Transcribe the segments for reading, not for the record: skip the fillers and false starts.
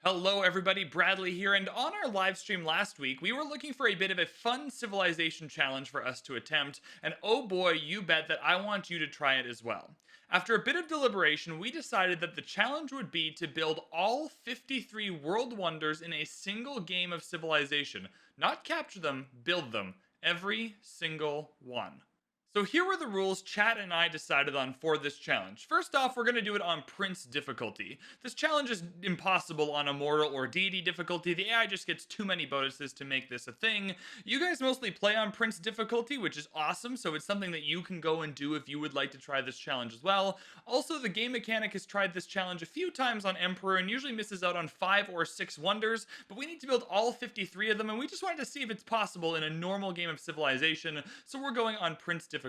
Hello, everybody. Bradley here, and on our live stream last week, we were looking for a bit of a fun civilization challenge for us to attempt, and oh boy, you bet that I want you to try it as well. After a bit of deliberation, we decided that the challenge would be to build all 53 world wonders in a single game of civilization. Not capture them, build them. Every single one. So here were the rules chat and I decided on for this challenge. First off, we're going to do it on Prince difficulty. This challenge is impossible on Immortal or Deity difficulty. The AI just gets too many bonuses to make this a thing. You guys mostly play on Prince difficulty, which is awesome, so it's something that you can go and do if you would like to try this challenge as well. Also, the game mechanic has tried this challenge a few times on Emperor and usually misses out on 5 or 6 wonders, but we need to build all 53 of them, and we just wanted to see if it's possible in a normal game of civilization, so we're going on Prince difficulty.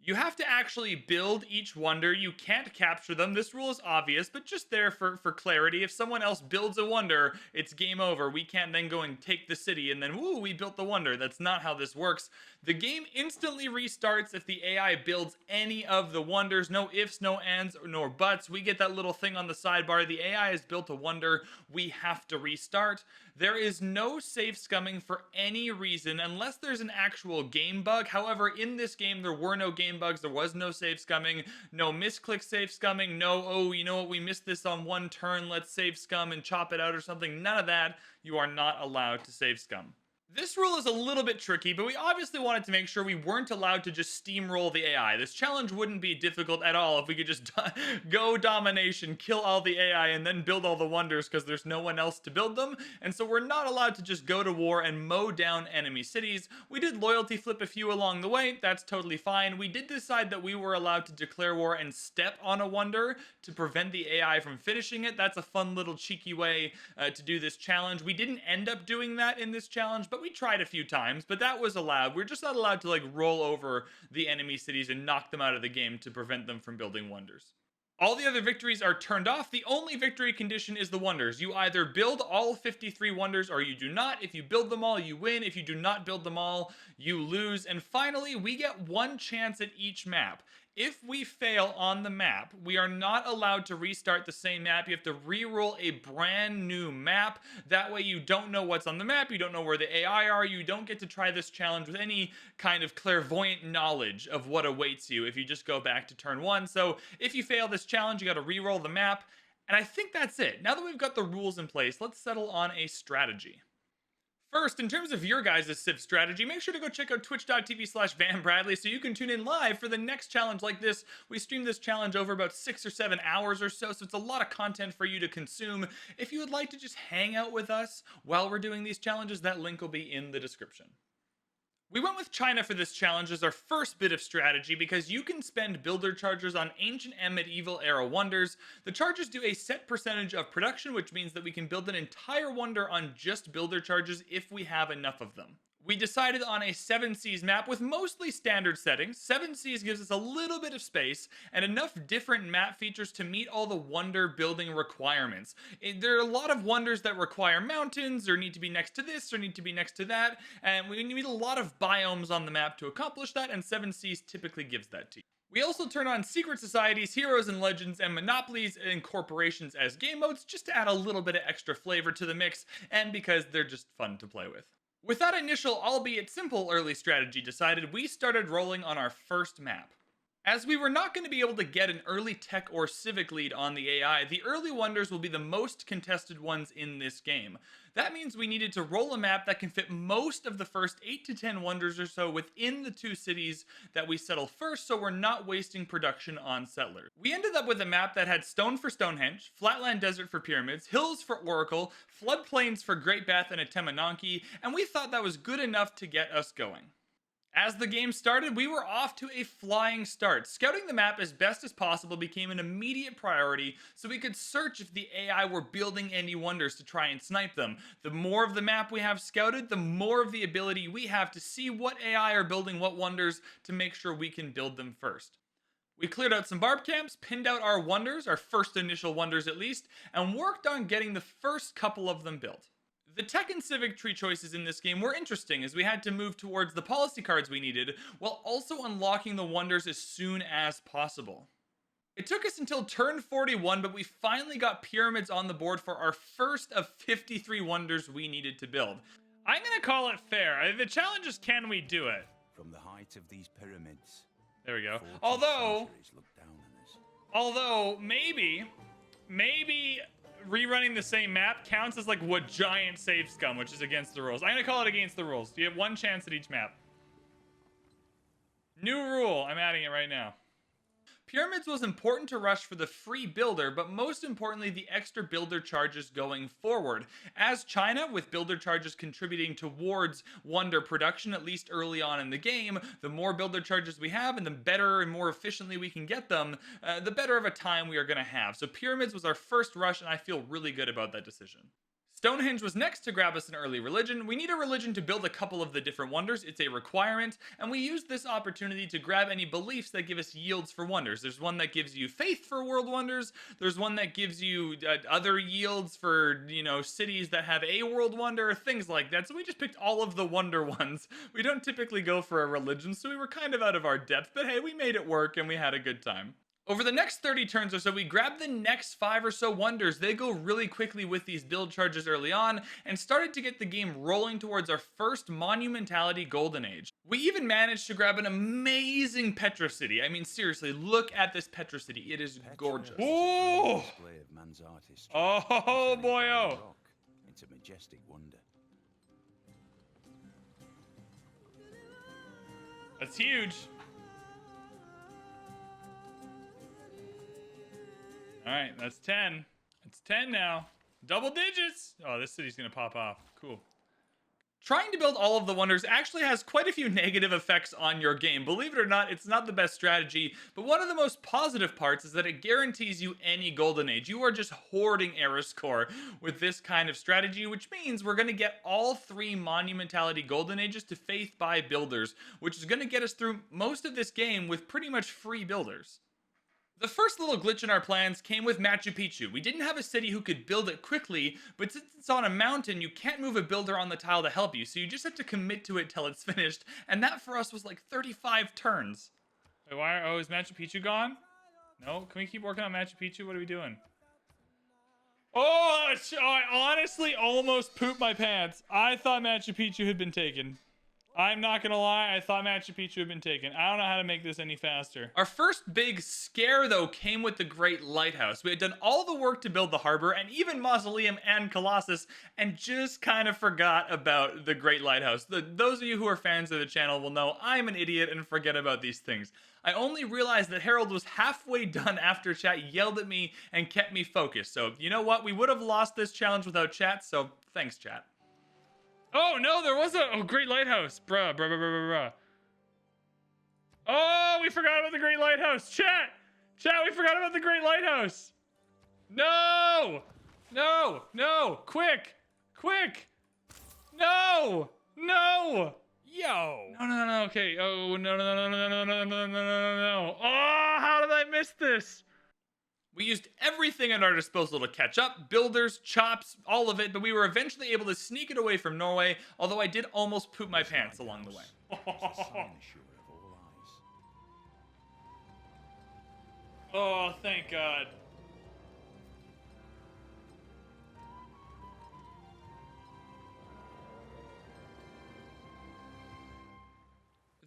You have to actually build each wonder. You can't capture them. This rule is obvious, but just there for clarity. If someone else builds a wonder, it's game over. We can't then go and take the city and then, woo, we built the wonder. That's not how this works. The game instantly restarts if the AI builds any of the wonders. No ifs, no ands, nor buts. We get that little thing on the sidebar. The AI has built a wonder. We have to restart. There is no safe scumming for any reason unless there's an actual game bug. However, in this game, there were no game bugs. There was no safe scumming, no misclick safe scumming, no, oh, you know what, we missed this on one turn, let's save scum and chop it out or something. None of that. You are not allowed to save scum. This rule is a little bit tricky, but we obviously wanted to make sure we weren't allowed to just steamroll the AI. This challenge wouldn't be difficult at all if we could just go domination, kill all the AI, and then build all the wonders because there's no one else to build them. And so we're not allowed to just go to war and mow down enemy cities. We did loyalty flip a few along the way. That's totally fine. We did decide that we were allowed to declare war and step on a wonder to prevent the AI from finishing it. That's a fun little cheeky way to do this challenge. We didn't end up doing that in this challenge, but we tried a few times, but that was allowed. We're just not allowed to like roll over the enemy cities and knock them out of the game to prevent them from building wonders. All the other victories are turned off. The only victory condition is the wonders. You either build all 53 wonders or you do not. If you build them all, you win. If you do not build them all, you lose. And finally, we get one chance at each map. If we fail on the map, we are not allowed to restart the same map. You have to re-roll a brand new map. That way you don't know what's on the map. You don't know where the AI are. You don't get to try this challenge with any kind of clairvoyant knowledge of what awaits you if you just go back to turn 1. So if you fail this challenge, you got to re-roll the map. And I think that's it. Now that we've got the rules in place, let's settle on a strategy. First, in terms of your guys' Civ strategy, make sure to go check out twitch.tv/VanBradley so you can tune in live for the next challenge like this. We stream this challenge over about 6 or 7 hours or so it's a lot of content for you to consume. If you would like to just hang out with us while we're doing these challenges, that link will be in the description. We went with China for this challenge as our first bit of strategy because you can spend builder charges on ancient and medieval era wonders. The charges do a set percentage of production, which means that we can build an entire wonder on just builder charges if we have enough of them. We decided on a 7 seas map with mostly standard settings. 7 seas gives us a little bit of space and enough different map features to meet all the wonder building requirements. There are a lot of wonders that require mountains or need to be next to this or need to be next to that, and we need a lot of biomes on the map to accomplish that, and 7 seas typically gives that to you. We also turn on secret societies, heroes and legends, and monopolies and corporations as game modes just to add a little bit of extra flavor to the mix and because they're just fun to play with. With that initial, albeit simple, early strategy decided, we started rolling on our first map. As we were not going to be able to get an early tech or civic lead on the AI, the early wonders will be the most contested ones in this game. That means we needed to roll a map that can fit most of the first 8 to 10 wonders or so within the 2 cities that we settle first, so we're not wasting production on settlers. We ended up with a map that had stone for Stonehenge, flatland desert for pyramids, hills for Oracle, floodplains for Great Bath and Atemananki, and we thought that was good enough to get us going. As the game started, we were off to a flying start. Scouting the map as best as possible became an immediate priority so we could search if the AI were building any wonders to try and snipe them. The more of the map we have scouted, the more of the ability we have to see what AI are building what wonders to make sure we can build them first. We cleared out some barb camps, pinned out our wonders, our first initial wonders at least, and worked on getting the first couple of them built. The tech and civic tree choices in this game were interesting as we had to move towards the policy cards we needed while also unlocking the wonders as soon as possible. It took us until turn 41, but we finally got pyramids on the board for our first of 53 wonders we needed to build. I'm gonna call it fair. The challenge is, can we do it? From the height of these pyramids, there we go. 40 centuries look down on us. Although maybe rerunning the same map counts as like what giant save scum, which is against the rules. I'm gonna call it against the rules. You have one chance at each map. New rule. I'm adding it right now. Pyramids was important to Rush for the free builder, but most importantly, the extra builder charges going forward. As China, with builder charges contributing towards wonder production, at least early on in the game, the more builder charges we have and the better and more efficiently we can get them, the better of a time we are going to have. So Pyramids was our first Rush, and I feel really good about that decision. Stonehenge was next to grab us an early religion. We need a religion to build a couple of the different wonders. It's a requirement, and we used this opportunity to grab any beliefs that give us yields for wonders. There's one that gives you faith for world wonders. There's one that gives you other yields for, cities that have a world wonder, things like that. So we just picked all of the wonder ones. We don't typically go for a religion, so we were kind of out of our depth, but hey, we made it work and we had a good time. Over the next 30 turns or so, we grab the next 5 or so wonders. They go really quickly with these build charges early on, and started to get the game rolling towards our first monumentality golden age. We even managed to grab an amazing Petra city. I mean, seriously, look at this Petra city. It is gorgeous. Oh! Oh boy, oh! It's a majestic wonder. That's huge. All right, that's 10. It's 10 now. Double digits. Oh, this city's going to pop off. Cool. Trying to build all of the wonders actually has quite a few negative effects on your game. Believe it or not, it's not the best strategy, but one of the most positive parts is that it guarantees you any golden age. You are just hoarding era score with this kind of strategy, which means we're going to get all 3 monumentality golden ages to faith by builders, which is going to get us through most of this game with pretty much free builders. The first little glitch in our plans came with Machu Picchu. We didn't have a city who could build it quickly, but since it's on a mountain, you can't move a builder on the tile to help you, so you just have to commit to it till it's finished, and that for us was like 35 turns. Wait, is Machu Picchu gone? No? Can we keep working on Machu Picchu? What are we doing? Oh, I honestly almost pooped my pants. I thought Machu Picchu had been taken. I'm not gonna lie, I thought Machu Picchu had been taken. I don't know how to make this any faster. Our first big scare, though, came with the Great Lighthouse. We had done all the work to build the harbor, and even Mausoleum and Colossus, and just kind of forgot about the Great Lighthouse. Those of you who are fans of the channel will know I'm an idiot and forget about these things. I only realized that Harold was halfway done after chat yelled at me and kept me focused. So, you know what? We would have lost this challenge without chat, so thanks, chat. Oh, no, there was a Great Lighthouse. Bruh. Oh, we forgot about the Great Lighthouse. Chat, we forgot about the Great Lighthouse. No. Quick. No. Yo. No. Okay. Oh, no. Oh, how did I miss this? We used everything at our disposal to catch up, builders, chops, all of it, but we were eventually able to sneak it away from Norway, although I did almost poop my pants along the way. Oh, thank God.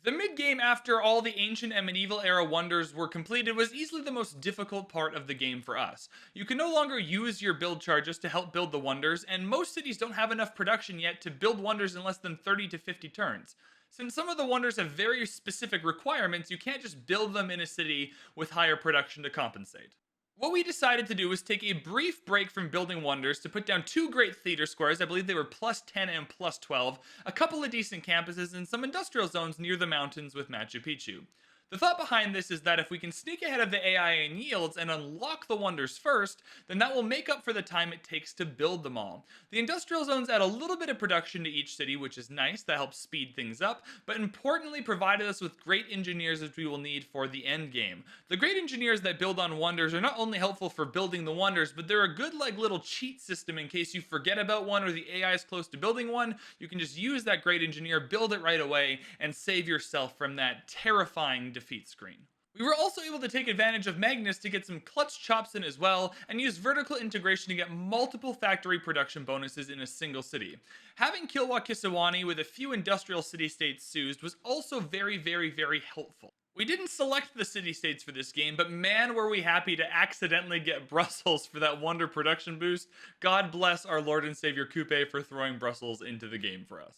The mid-game after all the ancient and medieval era wonders were completed was easily the most difficult part of the game for us. You can no longer use your build charges to help build the wonders, and most cities don't have enough production yet to build wonders in less than 30 to 50 turns. Since some of the wonders have very specific requirements, you can't just build them in a city with higher production to compensate. What we decided to do was take a brief break from building wonders to put down 2 great theater squares. I believe they were +10 and +12, a couple of decent campuses, and some industrial zones near the mountains with Machu Picchu. The thought behind this is that if we can sneak ahead of the AI in yields and unlock the wonders first, then that will make up for the time it takes to build them all. The industrial zones add a little bit of production to each city, which is nice, that helps speed things up, but importantly provided us with great engineers which we will need for the end game. The great engineers that build on wonders are not only helpful for building the wonders, but they're a good little cheat system in case you forget about one or the AI is close to building one. You can just use that great engineer, build it right away, and save yourself from that terrifying defeat screen. We were also able to take advantage of Magnus to get some clutch chops in as well, and use vertical integration to get multiple factory production bonuses in a single city. Having Kilwa Kisawani with a few industrial city-states seized was also very helpful. We didn't select the city-states for this game, but man were we happy to accidentally get Brussels for that wonder production boost. God bless our Lord and Savior Coupe for throwing Brussels into the game for us.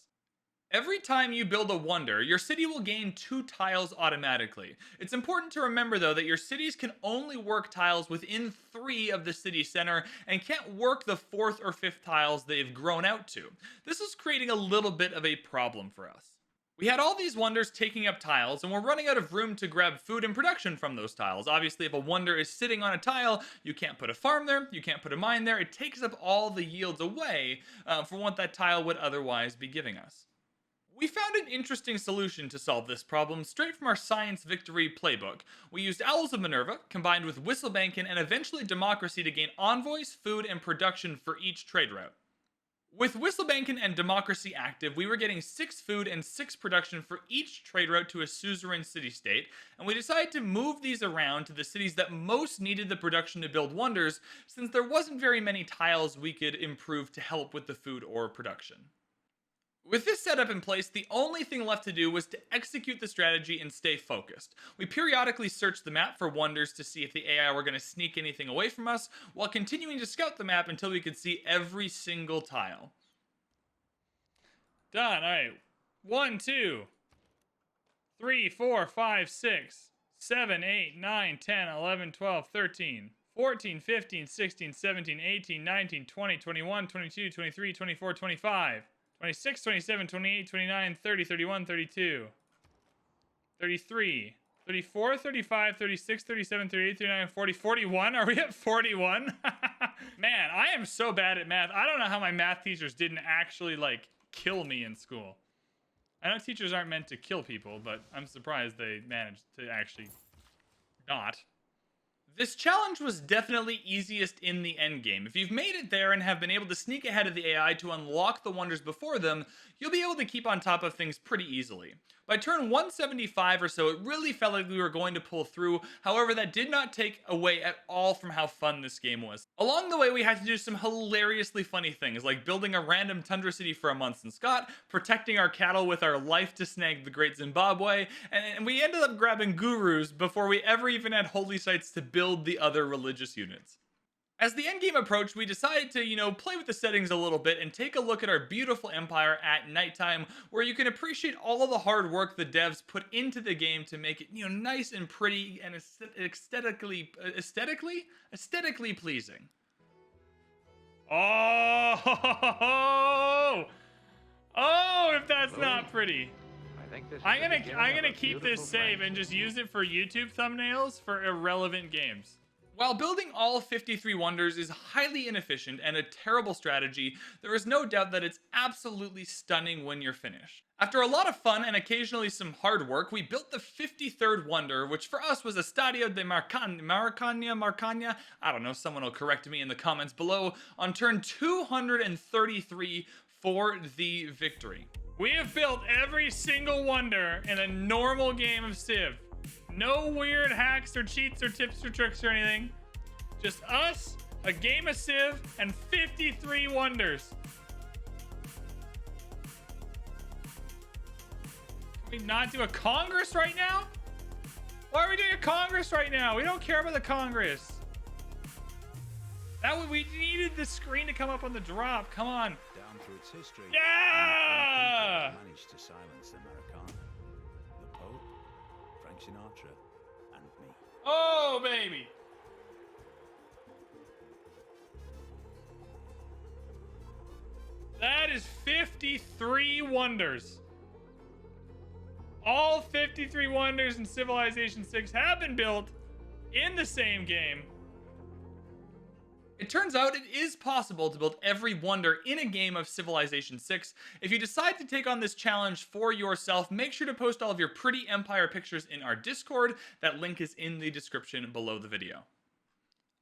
Every time you build a wonder, your city will gain 2 tiles automatically. It's important to remember though that your cities can only work tiles within 3 of the city center and can't work the 4th or 5th tiles they've grown out to. This is creating a little bit of a problem for us. We had all these wonders taking up tiles, and we're running out of room to grab food and production from those tiles. Obviously, if a wonder is sitting on a tile, you can't put a farm there, you can't put a mine there. It takes up all the yields away from what that tile would otherwise be giving us. We found an interesting solution to solve this problem straight from our Science Victory playbook. We used Owls of Minerva, combined with Whistlebankin and eventually Democracy to gain envoys, food, and production for each trade route. With Whistlebankin and Democracy active, we were getting 6 food and 6 production for each trade route to a suzerain city-state, and we decided to move these around to the cities that most needed the production to build wonders, since there wasn't very many tiles we could improve to help with the food or production. With this setup in place, the only thing left to do was to execute the strategy and stay focused. We periodically searched the map for wonders to see if the AI were going to sneak anything away from us, while continuing to scout the map until we could see every single tile. Done. Alright. 1, 2, 3, 4, 5, 6, 7, 8, 9, 10, 11, 12, 13, 14, 15, 16, 17, 18, 19, 20, 21, 22, 23, 24, 25. 26, 27, 28, 29, 30, 31, 32, 33, 34, 35, 36, 37, 38, 39, 40, 41. Are we at 41? Man, I am so bad at math. I don't know how my math teachers didn't actually, kill me in school. I know teachers aren't meant to kill people, but I'm surprised they managed to actually not. This challenge was definitely easiest in the endgame. If you've made it there and have been able to sneak ahead of the AI to unlock the wonders before them, you'll be able to keep on top of things pretty easily. By turn 175 or so, it really felt like we were going to pull through. However, that did not take away at all from how fun this game was. Along the way, we had to do some hilariously funny things, like building a random tundra city for a month in Scott, protecting our cattle with our life to snag the Great Zimbabwe, and we ended up grabbing gurus before we ever even had holy sites to build the other religious units. As the endgame approached, we decided to, play with the settings a little bit and take a look at our beautiful empire at nighttime, where you can appreciate all of the hard work the devs put into the game to make it, nice and pretty and aesthetically pleasing. Oh, if that's not pretty. I'm gonna keep this save and just use it for YouTube thumbnails for irrelevant games. While building all 53 wonders is highly inefficient and a terrible strategy, there is no doubt that it's absolutely stunning when you're finished. After a lot of fun and occasionally some hard work, we built the 53rd wonder, which for us was Estadio de Marcania, I don't know, someone will correct me in the comments below, on turn 233 for the victory. We have built every single wonder in a normal game of Civ. No weird hacks or cheats or tips or tricks or anything. Just us, a game of Civ, and 53 wonders. Can we not do a Congress right now? Why are we doing a Congress right now? We don't care about the Congress. We needed the screen to come up on the drop. Come on. Down through its history, Yeah! managed to silence the Americana, the Pope, Frank Sinatra, and me. Oh, baby. That is 53 wonders. All 53 wonders in Civilization 6 have been built in the same game. It turns out it is possible to build every wonder in a game of Civilization 6. If you decide to take on this challenge for yourself, make sure to post all of your pretty Empire pictures in our Discord. That link is in the description below the video.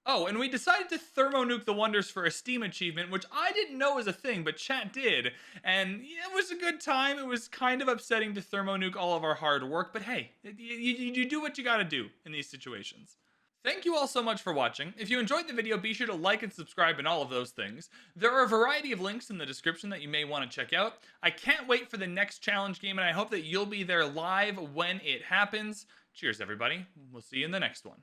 Oh, and we decided to thermonuke the wonders for a Steam achievement, which I didn't know was a thing, but chat did. And yeah, it was a good time. It was kind of upsetting to thermonuke all of our hard work, but hey, you do what you gotta do in these situations. Thank you all so much for watching. If you enjoyed the video, be sure to like and subscribe and all of those things. There are a variety of links in the description that you may want to check out. I can't wait for the next challenge game, and I hope that you'll be there live when it happens. Cheers, everybody. We'll see you in the next one.